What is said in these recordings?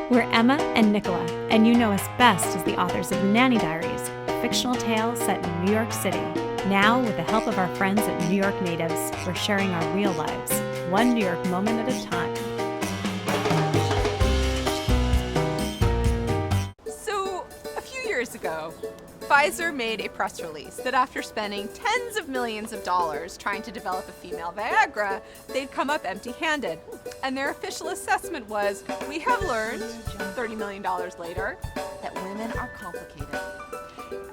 We're Emma and Nicola, and you know us best as the authors of the Nanny Diaries, a fictional tale set in New York City. Now, with the help of our friends at New York Natives, we're sharing our real lives, one New York moment at a time. So, a few years ago, Pfizer made a press release that after spending tens of millions of dollars trying to develop a female Viagra, they'd come up empty-handed. And their official assessment was, we have learned, $30 million later, that women are complicated.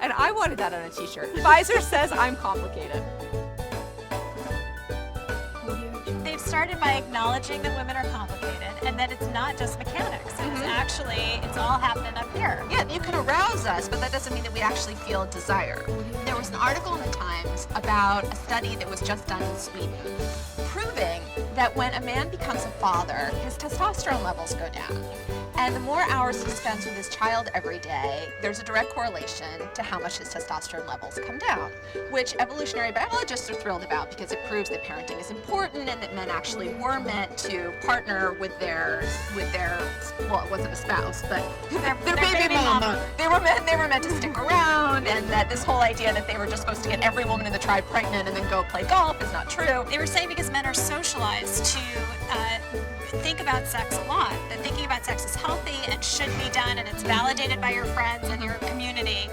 And I wanted that on a t-shirt. Pfizer says I'm complicated. They've started by acknowledging that women are complicated and that it's not just mechanics. It's all happening up here. Yeah, you can arouse us, but that doesn't mean that we actually feel desire. There was an article in the Times about a study that was just done in Sweden, proving that when a man becomes a father, his testosterone levels go down. And the more hours he spends with his child every day, there's a direct correlation to how much his testosterone levels come down, which evolutionary biologists are thrilled about because it proves that parenting is important and that men actually were meant to partner with their well, it wasn't a spouse, but their baby mama. They were meant to stick around, and that this whole idea that they were just supposed to get every woman in the tribe pregnant and then go play golf is not true. They were saying because men are socialized to think about sex a lot, that thinking about sex is healthy and should be done and it's validated by your friends and your community,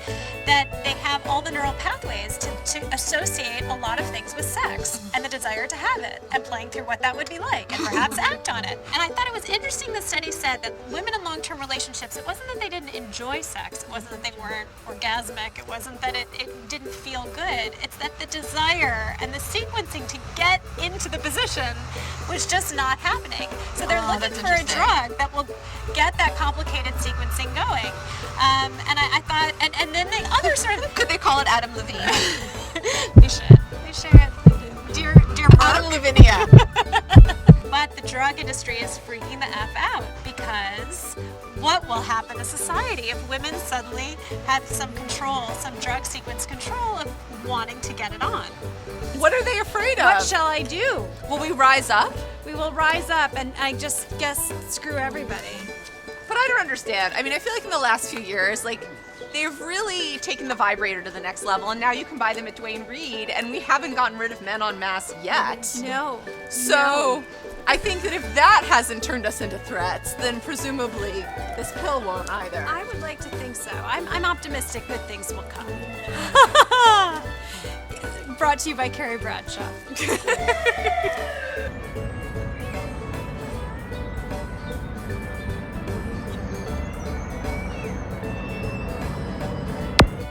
that they have all the neural pathways to associate a lot of things with sex and the desire to have it and playing through what that would be like and perhaps act on it. And I thought it was interesting the study said that women in long-term relationships, it wasn't that they didn't enjoy sex, it wasn't that they weren't orgasmic, it wasn't that it didn't feel good, it's that the desire and the sequencing to get into the position was just not happening. So they're looking for a drug that will get that complicated sequencing going. And I thought, and then the other sort of... Could they call it Adam Levine? They should. Dear Adam Merck. Lavinia. But the drug industry is freaking the F out because what will happen to society if women suddenly have some control, some drug sequence control of wanting to get it on? What are they afraid of? What shall I do? Will we rise up? We will rise up and I just guess screw everybody. But I don't understand. I mean, I feel like in the last few years, they've really taken the vibrator to the next level, and now you can buy them at Duane Reade, and we haven't gotten rid of men en masse yet. No. So I think that if that hasn't turned us into threats, then presumably this pill won't either. I would like to think so. I'm optimistic that things will come. Brought to you by Carrie Bradshaw.